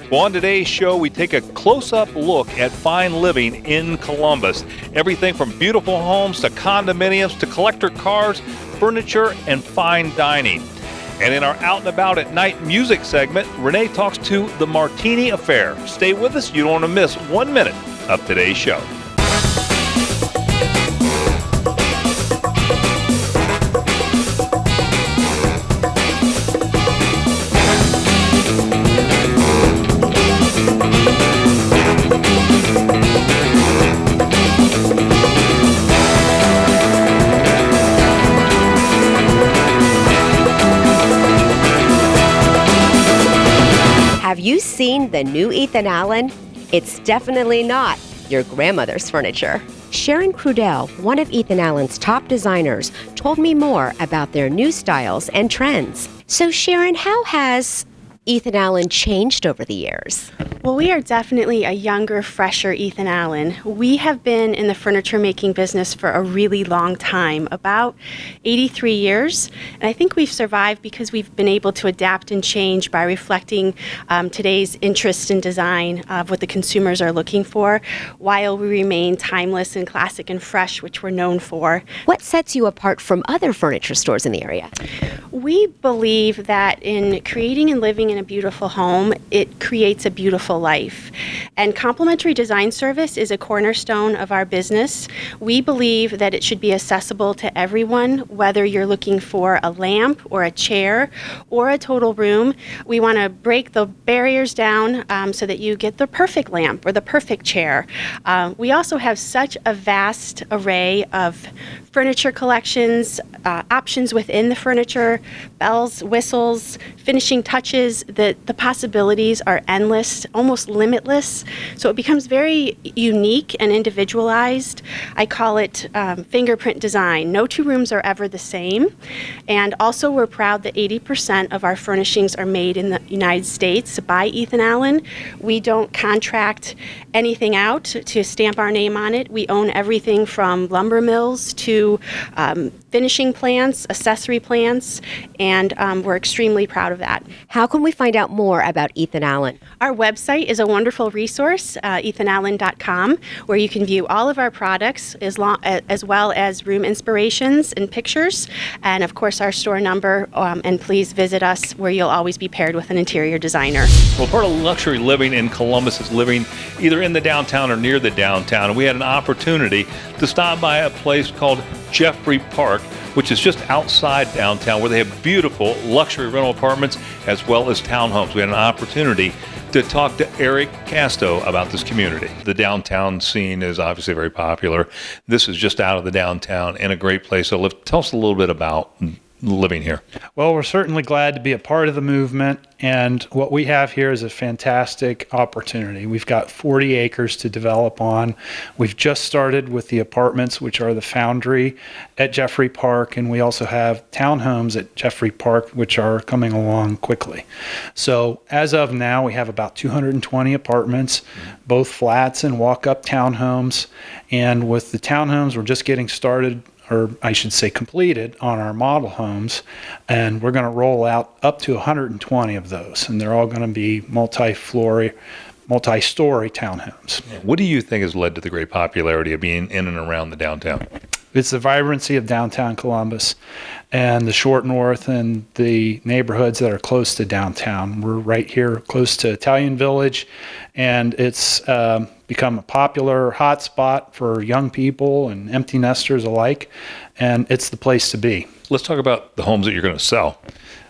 Well, on today's show, we take a close-up look at fine living in Columbus. Everything from beautiful homes to condominiums to collector cars, furniture, and fine dining. And in our Out and About at Night music segment, Renee talks to the Martini Affair. Stay with us. You don't want to miss 1 minute of today's show. Have you seen the new Ethan Allen? It's definitely not your grandmother's furniture. Sharon Crudell, one of Ethan Allen's top designers, told me more about their new styles and trends. So Sharon, how has Ethan Allen changed over the years? Well, we are definitely a younger, fresher Ethan Allen. We have been in the furniture making business for a really long time, about 83 years. And I think we've survived because we've been able to adapt and change by reflecting today's interest in design of what the consumers are looking for, while we remain timeless and classic and fresh, which we're known for. What sets you apart from other furniture stores in the area? We believe that in creating and living in a beautiful home, it creates a beautiful life. And complimentary design service is a cornerstone of our business. We believe that it should be accessible to everyone, whether you're looking for a lamp or a chair or a total room. We want to break the barriers down so that you get the perfect lamp or the perfect chair. We also have such a vast array of furniture collections, options within the furniture, bells, whistles, finishing touches, that the possibilities are endless, almost limitless. So it becomes very unique and individualized. I call it fingerprint design. No two rooms are ever the same. And also we're proud that 80% of our furnishings are made in the United States by Ethan Allen. We don't contract anything out to stamp our name on it. We own everything from lumber mills to finishing plants, accessory plants, and we're extremely proud of that. How can we find out more about Ethan Allen? Our website is a wonderful resource, ethanallen.com, where you can view all of our products as well as room inspirations and pictures, and of course our store number, and please visit us where you'll always be paired with an interior designer. Well, part of luxury living in Columbus is living either in the downtown or near the downtown. And we had an opportunity to stop by a place called Jeffrey Park, which is just outside downtown, where they have beautiful luxury rental apartments as well as townhomes. We had an opportunity to talk to Eric Casto about this community. The downtown scene is obviously very popular. This is just out of the downtown and a great place to live. Tell us a little bit about living here. Well, we're certainly glad to be a part of the movement, and what we have here is a fantastic opportunity. We've got 40 acres to develop on. We've just started with the apartments, which are the Foundry at Jeffrey Park, and we also have townhomes at Jeffrey Park, which are coming along quickly. So as of now, we have about 220 apartments, both flats and walk-up townhomes, and with the townhomes, we're just getting started, or I should say completed, on our model homes, and we're going to roll out up to 120 of those, and they're all going to be multi-story townhomes. What do you think has led to the great popularity of being in and around the downtown? It's the vibrancy of downtown Columbus and the short north and the neighborhoods that are close to downtown. We're right here close to Italian Village, and it's become a popular hotspot for young people and empty nesters alike, and it's the place to be. Let's talk about the homes that you're going to sell.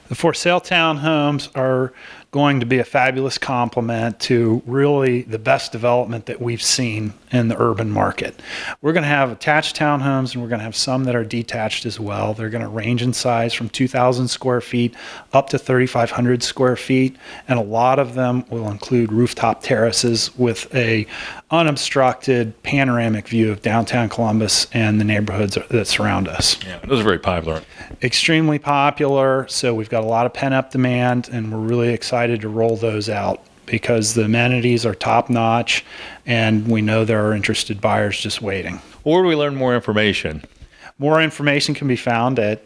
The for sale townhomes are going to be a fabulous complement to really the best development that we've seen in the urban market. We're going to have attached townhomes, and we're going to have some that are detached as well. They're going to range in size from 2,000 square feet up to 3,500 square feet, and a lot of them will include rooftop terraces with a unobstructed panoramic view of downtown Columbus and the neighborhoods that surround us. Yeah, those are very popular. Extremely popular, so we've got a lot of pent-up demand, and we're really excited to roll those out because the amenities are top-notch, and we know there are interested buyers just waiting. Where do we learn more information? More information can be found at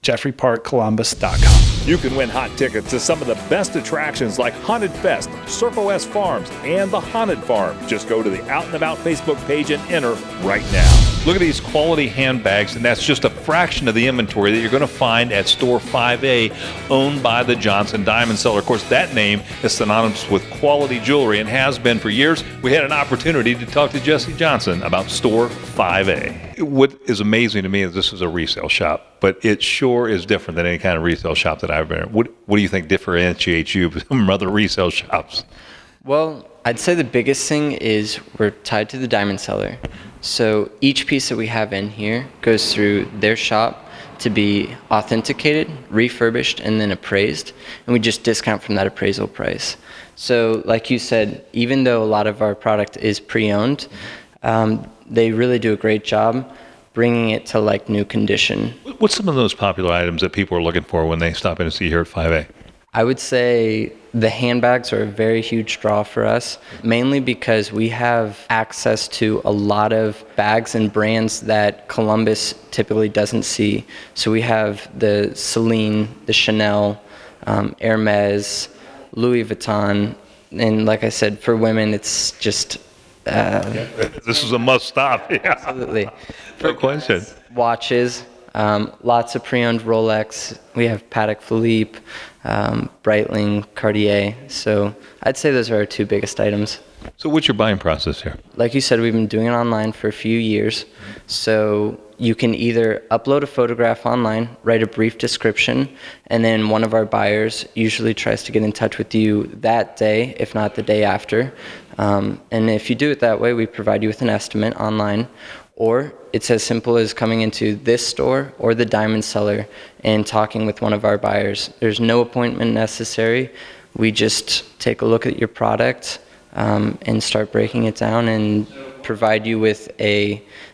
jeffreyparkcolumbus.com. You can win hot tickets to some of the best attractions like Haunted Fest, Circle S Farms, and the Haunted Farm. Just go to the Out and About Facebook page and enter right now. Look at these quality handbags, and that's just a fraction of the inventory that you're going to find at Store 5A, owned by the Johnson Diamond Seller. Of course, that name is synonymous with quality jewelry and has been for years. We had an opportunity to talk to Jesse Johnson about Store 5A. What is amazing to me is this is a resale shop, but it sure is different than any kind of resale shop that I've been in. What do you think differentiates you from other resale shops? Well, I'd say the biggest thing is we're tied to the Diamond Seller. So each piece that we have in here goes through their shop to be authenticated, refurbished, and then appraised. And we just discount from that appraisal price. So like you said, even though a lot of our product is pre-owned, they really do a great job bringing it to like new condition. What's some of those popular items that people are looking for when they stop in and see you here at 5A? I would say the handbags are a very huge draw for us, mainly because we have access to a lot of bags and brands that Columbus typically doesn't see. So we have the Celine, the Chanel, Hermes, Louis Vuitton, and like I said, for women, it's just... This is a must stop. Yeah. Absolutely. No question. Watches, lots of pre-owned Rolex. We have Patek Philippe, Breitling, Cartier. So I'd say those are our two biggest items. So what's your buying process here? Like you said, we've been doing it online for a few years. So you can either upload a photograph online, write a brief description, and then one of our buyers usually tries to get in touch with you that day, if not the day after. And if you do it that way, we provide you with an estimate online. Or it's as simple as coming into this store or the Diamond Seller and talking with one of our buyers. There's no appointment necessary. We just take a look at your product and start breaking it down and provide you with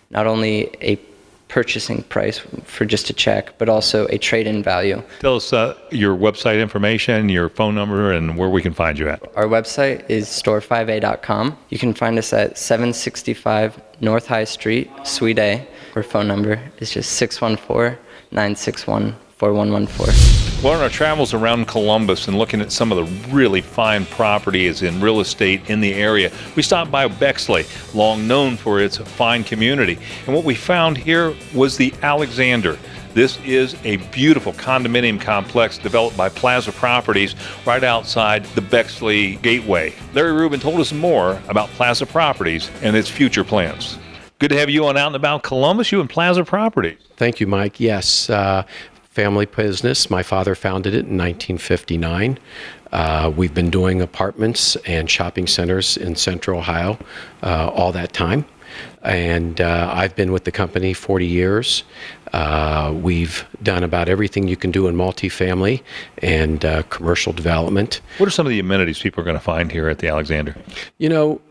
not only a purchasing price for just a check, but also a trade-in value. Tell us your website information, your phone number, and where we can find you at. Our website is store5a.com. You can find us at 765 North High Street, Suite A. Our phone number is just 614-961-4114. Well, on our travels around Columbus and looking at some of the really fine properties in real estate in the area, we stopped by Bexley, long known for its fine community. And what we found here was the Alexander. This is a beautiful condominium complex developed by Plaza Properties right outside the Bexley Gateway. Larry Rubin told us more about Plaza Properties and its future plans. Good to have you on Out and About Columbus, you and Plaza Properties. Thank you, Mike. Yes. Family business. My father founded it in 1959. We've been doing apartments and shopping centers in Central Ohio all that time. And I've been with the company 40 years. We've done about everything you can do in multifamily and commercial development. What are some of the amenities people are going to find here at the Alexander? You know,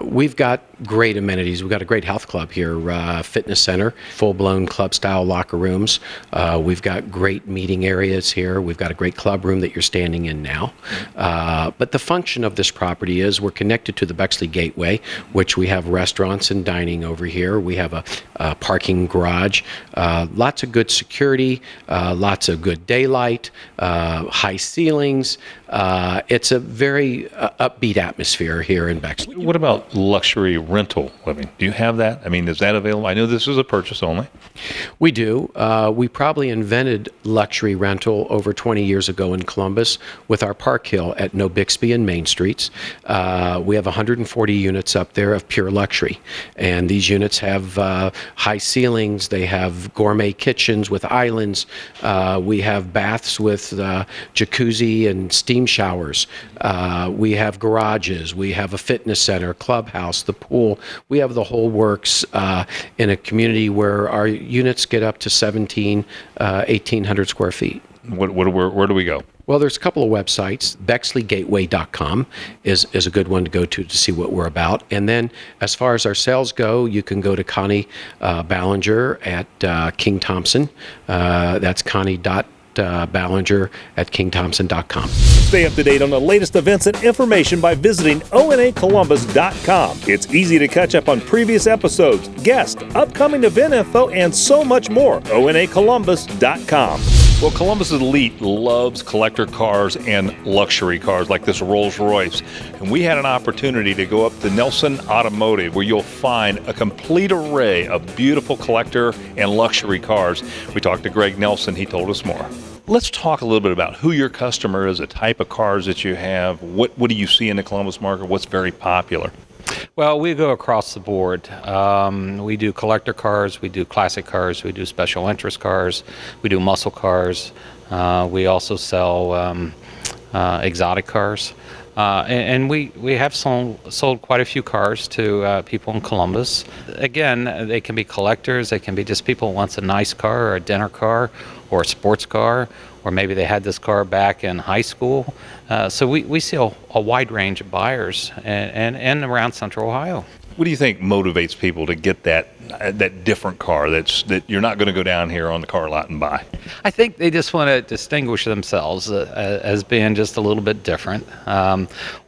we've got great amenities. We've got a great health club here, fitness center, full-blown club-style locker rooms. We've got great meeting areas here. We've got a great club room that you're standing in now. But the function of this property is we're connected to the Bexley Gateway, which we have restaurants and dining over here. We have a parking garage, lots of good security, lots of good daylight, high ceilings. It's a very upbeat atmosphere here in Bexley. What about luxury rental living? Do you have that? I mean, is that available? I know this is a purchase only. We do. We probably invented luxury rental over 20 years ago in Columbus with our Park Hill at No Bixby and Main Streets. We have 140 units up there of pure luxury. And these units have high ceilings. They have gourmet kitchens with islands. We have baths with jacuzzi and steam showers. We have garages. We have a fitness center, clubhouse, the pool. We have the whole works in a community where our units get up to 1,800 square feet. Where do we go? Well, there's a couple of websites. BexleyGateway.com is a good one to go to see what we're about. And then as far as our sales go, you can go to Connie Ballinger at King Thompson. That's Connie.Ballinger at KingThompson.com. Stay up to date on the latest events and information by visiting ONAColumbus.com. It's easy to catch up on previous episodes, guests, upcoming event info, and so much more. ONAColumbus.com. Well, Columbus Elite loves collector cars and luxury cars like this Rolls Royce. And we had an opportunity to go up to Nelson Automotive, where you'll find a complete array of beautiful collector and luxury cars. We talked to Greg Nelson. He told us more. Let's talk a little bit about who your customer is, the type of cars that you have. What do you see in the Columbus market? What's very popular? Well, we go across the board. We do collector cars, we do classic cars, we do special interest cars, we do muscle cars. We also sell exotic cars. And we have sold quite a few cars to people in Columbus. Again, they can be collectors, they can be just people who wants a nice car or a dinner car or a sports car, or maybe they had this car back in high school. So we see a wide range of buyers and around Central Ohio. What do you think motivates people to get that different car that you're not going to go down here on the car lot and buy? I think they just want to distinguish themselves as being just a little bit different,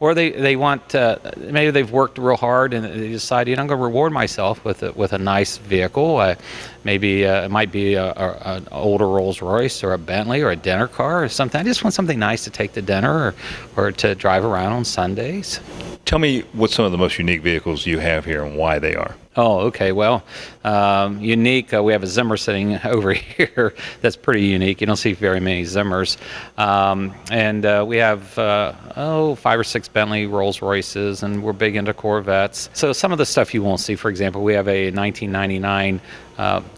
or they want maybe they've worked real hard and they decide, I'm going to reward myself with a nice vehicle. Maybe it might be an older Rolls Royce or a Bentley or a dinner car or something. I just want something nice to take to dinner or to drive around on Sundays. Tell me what some of the most unique vehicles you have here and why they are. Oh, okay. Well, unique. We have a Zimmer sitting over here that's pretty unique. You don't see very many Zimmers. And we have, 5 or 6 Bentley Rolls Royces, and we're big into Corvettes. So some of the stuff you won't see, for example, we have a 1999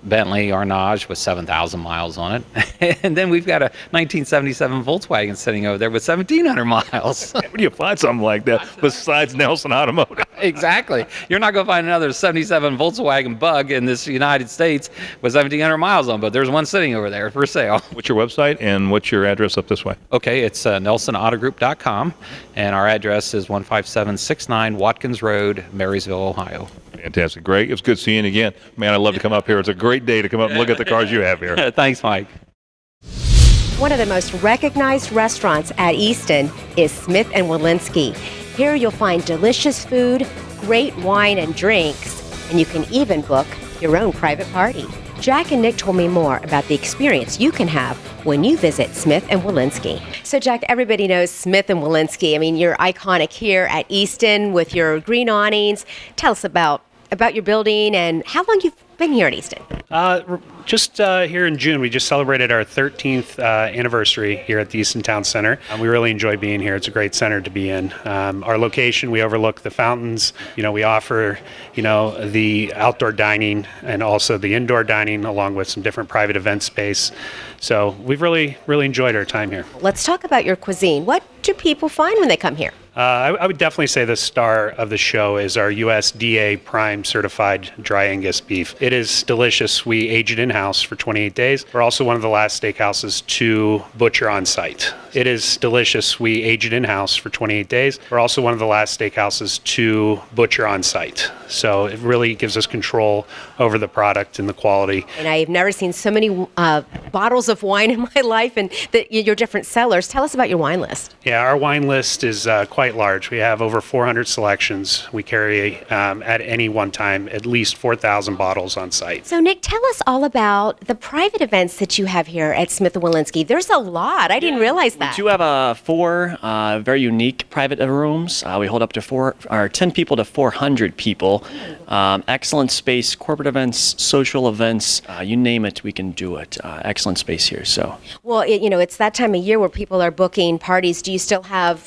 Bentley Arnage with 7,000 miles on it. And then we've got a 1977 Volkswagen sitting over there with 1,700 miles. Where do you find something like that besides Nelson Automotive? Exactly. You're not going to find another 77 Volkswagen Bug in this United States with 1,700 miles on, but there's one sitting over there for sale. What's your website and what's your address up this way? Okay, it's NelsonAutogroup.com, and our address is 15769 Watkins Road, Marysville, Ohio. Fantastic. Greg, it's good seeing you again. Man, I'd love to come up here. It's a great day to come up and look at the cars you have here. Thanks, Mike. One of the most recognized restaurants at Easton is Smith & Wolensky. Here you'll find delicious food, great wine and drinks, and you can even book your own private party. Jack and Nick told me more about the experience you can have when you visit Smith & Wolensky. So Jack, everybody knows Smith & Wolensky. I mean, you're iconic here at Easton with your green awnings. Tell us about your building and how long you've been here at Easton. Just here in June, we just celebrated our 13th anniversary here at the Easton Town Center. We really enjoy being here. It's a great center to be in. Our location, we overlook the fountains. We offer, the outdoor dining and also the indoor dining, along with some different private event space. So we've really, really enjoyed our time here. Let's talk about your cuisine. What do people find when they come here? I would definitely say the star of the show is our USDA Prime certified dry Angus beef. It is delicious. We age it in-house for 28 days. We're also one of the last steakhouses to butcher on site. It is delicious. We age it in-house for 28 days. We're also one of the last steakhouses to butcher on site. So it really gives us control over the product and the quality. And I've never seen so many bottles of wine in my life and your different cellars. Tell us about your wine list. Yeah, our wine list is quite large. We have over 400 selections. We carry at any one time at least 4,000 bottles on site. So Nick, tell us all about the private events that you have here at Smith & Wolensky. There's a lot. I didn't realize that. We do have 4 very unique private rooms. We hold up to 10 people to 400 people. Excellent space, corporate events, social events, you name it, we can do it. Excellent space here. So. Well, it's that time of year where people are booking parties. Do you still have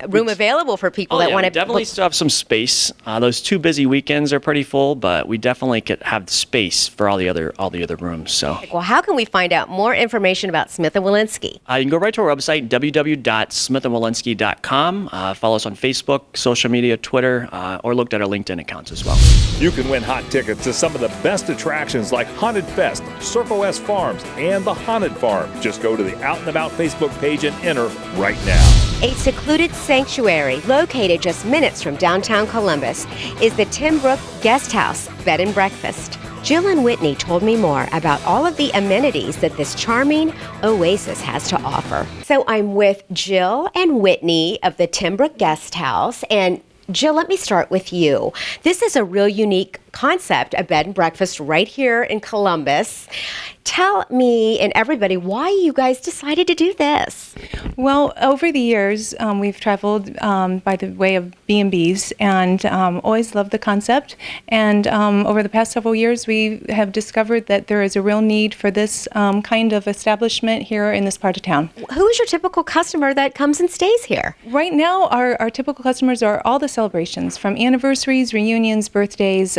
room available for people that want to? Definitely still have some space. Those 2 busy weekends are pretty full, but we definitely could have space for all the other rooms. So. Well, how can we find out more information about Smith & Wolensky? You can go right to our website, www.smithandwolensky.com. Follow us on Facebook, social media, Twitter, or look at our LinkedIn accounts as well. You can win hot tickets to some of the best attractions like Haunted Fest, Surf OS Farms, and the Haunted Farm. Just go to the Out and About Facebook page and enter right now. A secluded sanctuary located just minutes from downtown Columbus is the Timbrook Guest House Bed and Breakfast. Jill and Whitney told me more about all of the amenities that this charming oasis has to offer. So I'm with Jill and Whitney of the Timbrook Guest House, and Jill, let me start with you. This is a real unique concept, a bed and breakfast right here in Columbus. Tell me and everybody why you guys decided to do this. Well, over the years, we've traveled by the way of B&Bs and always loved the concept. And over the past several years, we have discovered that there is a real need for this kind of establishment here in this part of town. Who is your typical customer that comes and stays here? Right now, our typical customers are all the celebrations, from anniversaries, reunions, birthdays.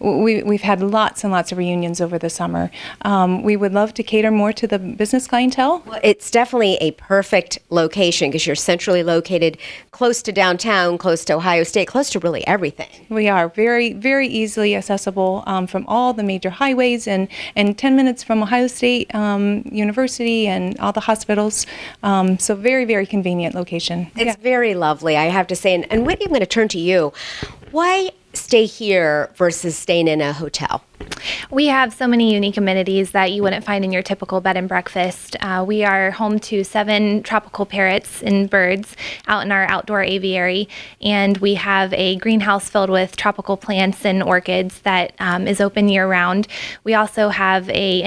We've had lots and lots of reunions over the summer. We would love to cater more to the business clientele. Well, it's definitely a perfect location because you're centrally located, close to downtown, close to Ohio State, close to really everything. We are very, very easily accessible from all the major highways and 10 minutes from Ohio State University and all the hospitals. So very, very convenient location. It's very lovely, I have to say. And Whitney, I'm going to turn to you. Why stay here versus staying in a hotel? We have so many unique amenities that you wouldn't find in your typical bed and breakfast. We are home to 7 tropical parrots and birds out in our outdoor aviary, and we have a greenhouse filled with tropical plants and orchids that is open year-round. We also have a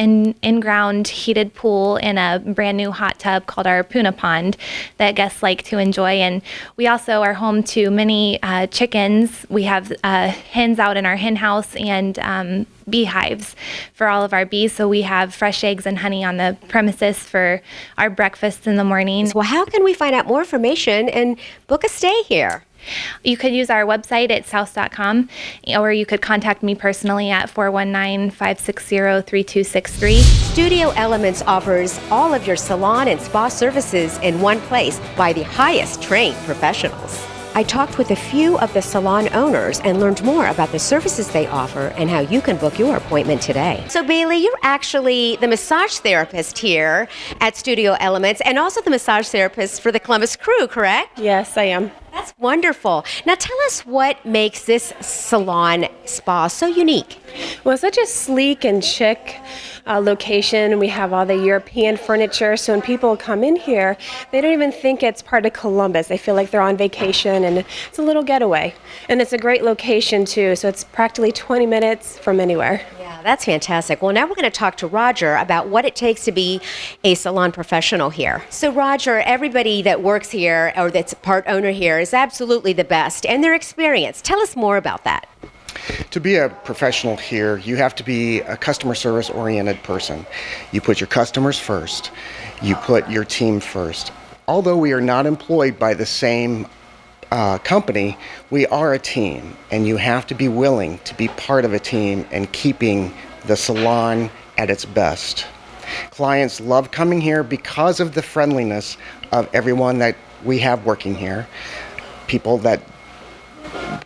in-ground heated pool and a brand new hot tub called our Puna Pond that guests like to enjoy. And we also are home to many chickens. We have hens out in our hen house and beehives for all of our bees, so we have fresh eggs and honey on the premises for our breakfast in the morning. Well, how can we find out more information and book a stay here? You could use our website at souse.com, or you could contact me personally at 419-560-3263. Studio Elements offers all of your salon and spa services in one place by the highest trained professionals. I talked with a few of the salon owners and learned more about the services they offer and how you can book your appointment today. So Bailey, you're actually the massage therapist here at Studio Elements and also the massage therapist for the Columbus crew, correct? Yes, I am. That's wonderful. Now tell us what makes this salon spa so unique. Well, it's such a sleek and chic location. We have all the European furniture, so when people come in here, they don't even think it's part of Columbus. They feel like they're on vacation, and it's a little getaway. And it's a great location, too, so it's practically 20 minutes from anywhere. Yeah, that's fantastic. Well, now we're going to talk to Roger about what it takes to be a salon professional here. So, Roger, everybody that works here or that's part owner here is absolutely the best, and their experience. Tell us more about that. To be a professional here, you have to be a customer service oriented person. You put your customers first. You put your team first. Although we are not employed by the same company, we are a team, and you have to be willing to be part of a team and keeping the salon at its best. Clients love coming here because of the friendliness of everyone that we have working here. People that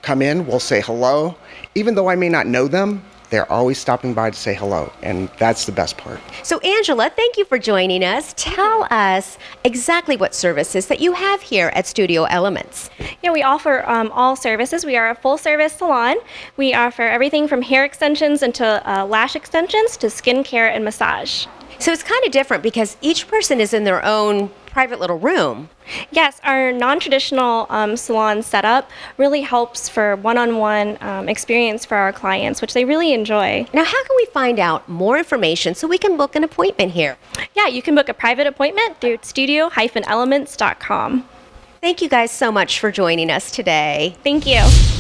come in will say hello. Even though I may not know them, they're always stopping by to say hello, and that's the best part. So Angela, thank you for joining us. Tell us exactly what services that you have here at Studio Elements. Yeah, we offer all services. We are a full-service salon. We offer everything from hair extensions into lash extensions to skincare and massage. So it's kind of different because each person is in their own private little room. Yes, our non-traditional salon setup really helps for one-on-one experience for our clients, which they really enjoy. Now, how can we find out more information so we can book an appointment here? Yeah, you can book a private appointment through studio-elements.com. Thank you guys so much for joining us today. Thank you.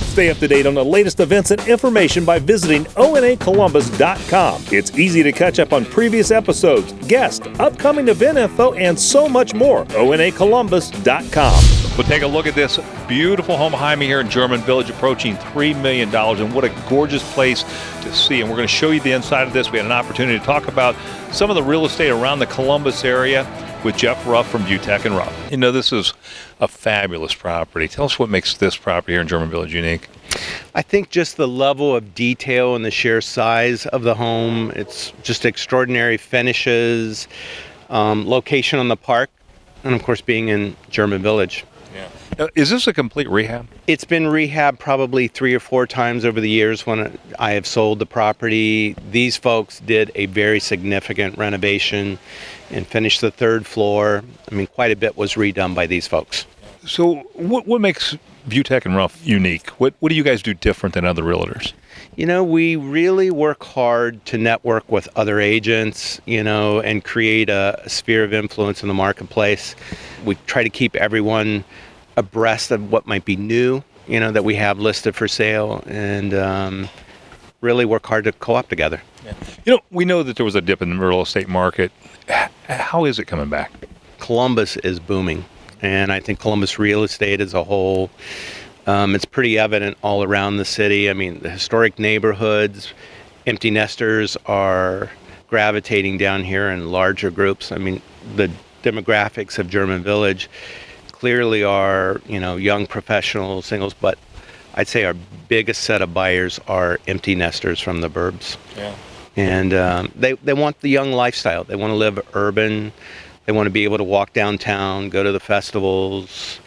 Stay up to date on the latest events and information by visiting onacolumbus.com. It's easy to catch up on previous episodes, guests, upcoming event info, and so much more. onacolumbus.com. We'll take a look at this beautiful home behind me here in German Village, approaching $3 million, and what a gorgeous place to see. And we're going to show you the inside of this. We had an opportunity to talk about some of the real estate around the Columbus area with Jeff Ruff from Butech & Ruff. You know, this is a fabulous property. Tell us what makes this property here in German Village unique. I think just the level of detail and the sheer size of the home. It's just extraordinary finishes, location on the park, and of course being in German Village. Is this a complete rehab? It's been rehabbed probably 3 or 4 times over the years when I have sold the property. These folks did a very significant renovation and finished the 3rd floor. I mean, quite a bit was redone by these folks. So what makes Viewtech and Ruff unique? What do you guys do different than other realtors? We really work hard to network with other agents, and create a sphere of influence in the marketplace. We try to keep everyone abreast of what might be new, that we have listed for sale, and really work hard to co-op together. We know that there was a dip in the real estate market. How is it coming back? Columbus is booming, and I think Columbus real estate as a whole, it's pretty evident all around the city. I mean, the historic neighborhoods, empty nesters are gravitating down here in larger groups. I mean, the demographics of German Village clearly are, young professionals, singles, but I'd say our biggest set of buyers are empty nesters from the burbs. Yeah. And they want the young lifestyle. They want to live urban. They want to be able to walk downtown, go to the festivals,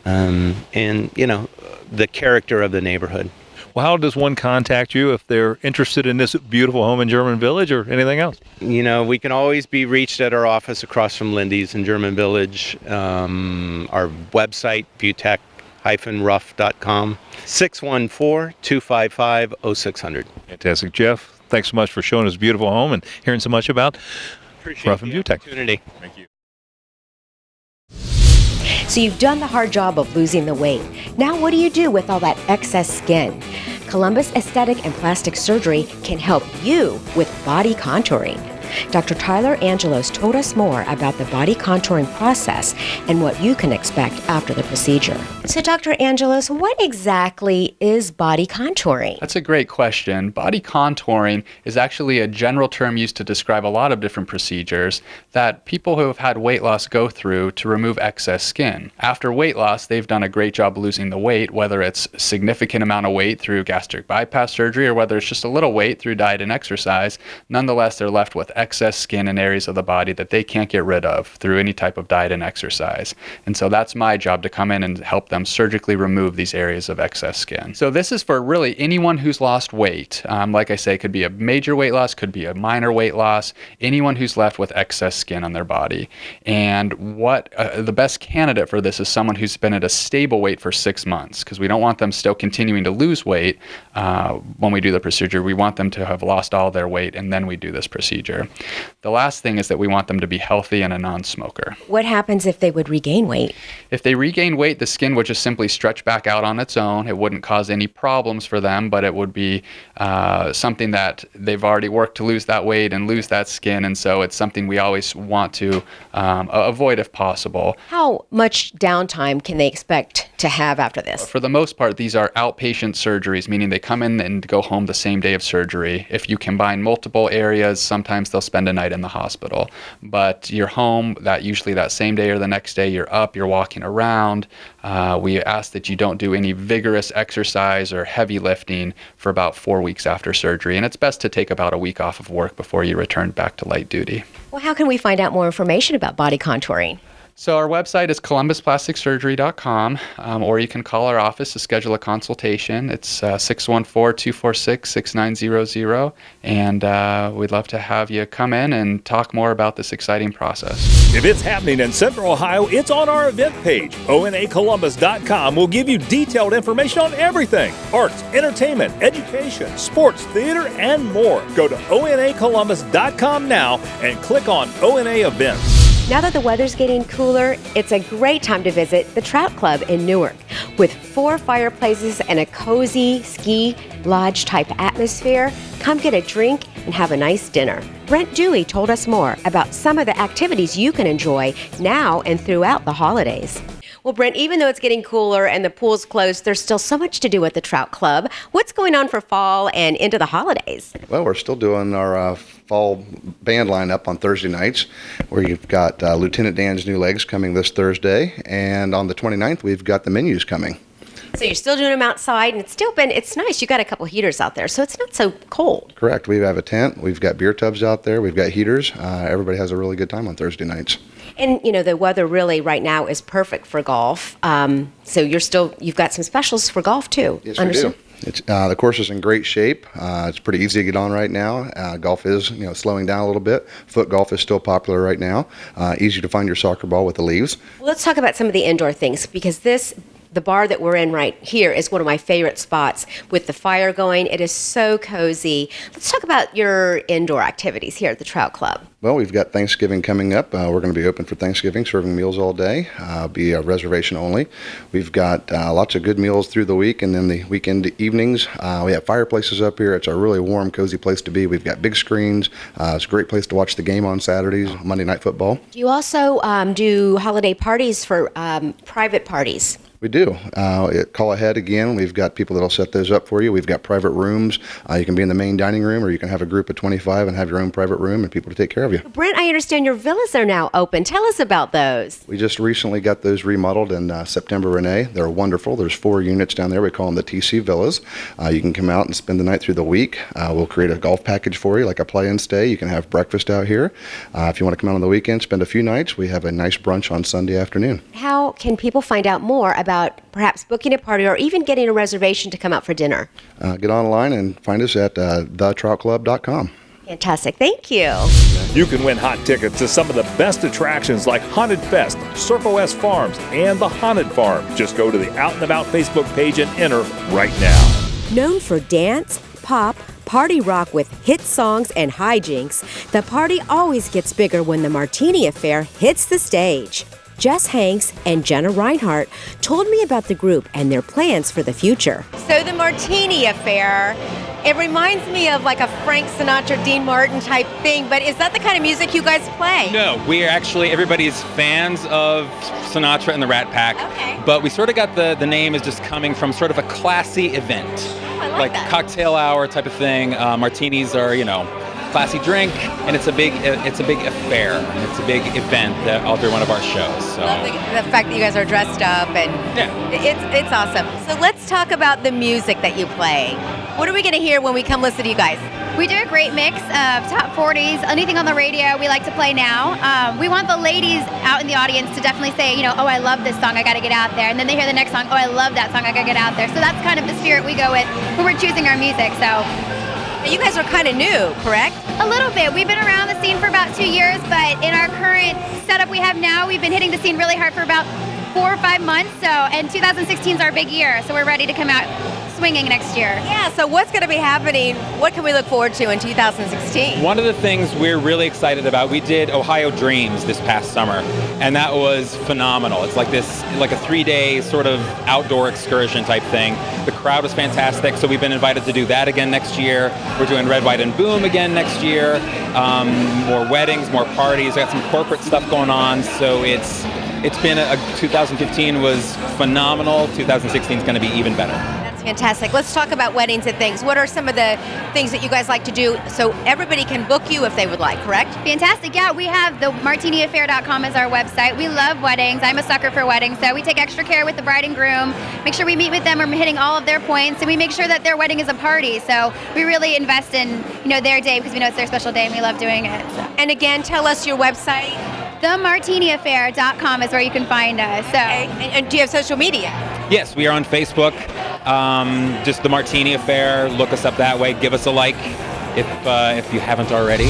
and, the character of the neighborhood. Well, how does one contact you if they're interested in this beautiful home in German Village or anything else? We can always be reached at our office across from Lindy's in German Village. Our website, viewtech-ruff.com, 614-255-0600. Fantastic. Jeff, thanks so much for showing us a beautiful home and hearing so much about Ruff and Viewtech. Opportunity. Thank you. So you've done the hard job of losing the weight. Now what do you do with all that excess skin? Columbus Aesthetic and Plastic Surgery can help you with body contouring. Dr. Tyler Angelos told us more about the body contouring process and what you can expect after the procedure. So Dr. Angelos, what exactly is body contouring? That's a great question. Body contouring is actually a general term used to describe a lot of different procedures that people who have had weight loss go through to remove excess skin. After weight loss, they've done a great job losing the weight, whether it's a significant amount of weight through gastric bypass surgery or whether it's just a little weight through diet and exercise. Nonetheless, they're left with excess skin in areas of the body that they can't get rid of through any type of diet and exercise. And so that's my job, to come in and help them surgically remove these areas of excess skin. So this is for really anyone who's lost weight. Like I say, it could be a major weight loss, could be a minor weight loss, anyone who's left with excess skin on their body. And what the best candidate for this is someone who's been at a stable weight for 6 months, because we don't want them still continuing to lose weight when we do the procedure. We want them to have lost all their weight, and then we do this procedure. The last thing is that we want them to be healthy and a non-smoker. What happens if they would regain weight? If they regain weight, the skin would just simply stretch back out on its own. It wouldn't cause any problems for them, but it would be something that they've already worked to lose that weight and lose that skin, and so it's something we always want to avoid if possible. How much downtime can they expect to have after this? For the most part, these are outpatient surgeries, meaning they come in and go home the same day of surgery. If you combine multiple areas, sometimes they'll spend a night in the hospital. But you're home usually that same day or the next day. You're up, you're walking around. We ask that you don't do any vigorous exercise or heavy lifting for about 4 weeks after surgery. And it's best to take about a week off of work before you return back to light duty. Well, how can we find out more information about body contouring? So our website is columbusplasticsurgery.com, or you can call our office to schedule a consultation. It's 614-246-6900, and we'd love to have you come in and talk more about this exciting process. If it's happening in Central Ohio, it's on our event page. ONAColumbus.com will give you detailed information on everything: arts, entertainment, education, sports, theater, and more. Go to ONAColumbus.com now and click on ONA Events. Now that the weather's getting cooler, it's a great time to visit the Trout Club in Newark. With 4 fireplaces and a cozy ski lodge type atmosphere, come get a drink and have a nice dinner. Brent Dewey told us more about some of the activities you can enjoy now and throughout the holidays. Well, Brent, even though it's getting cooler and the pool's closed, there's still so much to do at the Trout Club. What's going on for fall and into the holidays? Well, we're still doing our fall band lineup on Thursday nights, where you've got Lieutenant Dan's New Legs coming this Thursday, and on the 29th, we've got the menus coming. So you're still doing them outside, and it's nice. You got a couple heaters out there, so it's not so cold. Correct. We have a tent. We've got beer tubs out there. We've got heaters. Everybody has a really good time on Thursday nights. And, the weather really right now is perfect for golf. So you've got some specials for golf, too. Yes, we do. The course is in great shape. It's pretty easy to get on right now. Golf is, slowing down a little bit. Foot golf is still popular right now. Easy to find your soccer ball with the leaves. Well, let's talk about some of the indoor things, because this The bar that we're in right here is one of my favorite spots with the fire going. It is so cozy. Let's talk about your indoor activities here at the Trout Club. Well, we've got Thanksgiving coming up. We're going to be open for Thanksgiving, serving meals all day. Be a reservation only. We've got lots of good meals through the week, and then the weekend evenings. We have fireplaces up here. It's a really warm, cozy place to be. We've got big screens. It's a great place to watch the game on Saturdays, Monday Night Football. Do you also do holiday parties for private parties? We do. Call ahead again. We've got people that'll set those up for you. We've got private rooms. You can be in the main dining room, or you can have a group of 25 and have your own private room and people to take care of you. Brent, I understand your villas are now open. Tell us about those. We just recently got those remodeled in September, Renee. They're wonderful. There's 4 units down there. We call them the TC Villas. You can come out and spend the night through the week. We'll create a golf package for you, like a play-in stay. You can have breakfast out here. If you want to come out on the weekend, spend a few nights, we have a nice brunch on Sunday afternoon. How can people find out more about perhaps booking a party or even getting a reservation to come out for dinner? Get online and find us at thetroutclub.com. Fantastic. Thank you. You can win hot tickets to some of the best attractions like Haunted Fest, Surf OS Farms, and the Haunted Farm. Just go to the Out and About Facebook page and enter right now. Known for dance, pop, party rock with hit songs and hijinks, the party always gets bigger when the Martini Affair hits the stage. Jess Hanks and Jenna Reinhardt told me about the group and their plans for the future. So the Martini Affair, it reminds me of like a Frank Sinatra, Dean Martin type thing, but is that the kind of music you guys play? No, we are actually, everybody's fans of Sinatra and the Rat Pack, but we sort of got the name is just coming from sort of a classy event. I like that. Cocktail hour type of thing. Martinis are, classy drink, and it's a big affair. It's a big event every one of our shows. So. I love the fact that you guys are dressed up, and it's awesome. So let's talk about the music that you play. What are we going to hear when we come listen to you guys? We do a great mix of top 40s, anything on the radio we like to play now. We want the ladies out in the audience to definitely say, oh, I love this song, I got to get out there. And then they hear the next song, oh, I love that song, I got to get out there. So that's kind of the spirit we go with when we're choosing our music. So. You guys are kind of new, correct? A little bit. We've been around the scene for about 2 years, but in our current setup we have now, we've been hitting the scene really hard for about 4 or 5 months. And 2016 is our big year, so we're ready to come out swinging next year. Yeah, so what's going to be happening? What can we look forward to in 2016? One of the things we're really excited about, we did Ohio Dreams this past summer, and that was phenomenal. It's like a 3-day sort of outdoor excursion type thing. The crowd was fantastic, so we've been invited to do that again next year. We're doing Red, White, and Boom again next year. More weddings, more parties. We got some corporate stuff going on, so it's been 2015 was phenomenal. 2016 is going to be even better. That's fantastic. Let's talk about weddings and things. What are some of the things that you guys like to do so everybody can book you if they would like, correct? Fantastic. Yeah, we have the martiniaffair.com as our website. We love weddings. I'm a sucker for weddings, so we take extra care with the bride and groom, make sure we meet with them, we're hitting all of their points, and we make sure that their wedding is a party. So we really invest in their day because we know it's their special day and we love doing it. So. And again, tell us your website. TheMartiniAffair.com is where you can find us. So. Okay. And do you have social media? Yes, we are on Facebook. Just The Martini Affair. Look us up that way. Give us a like if you haven't already.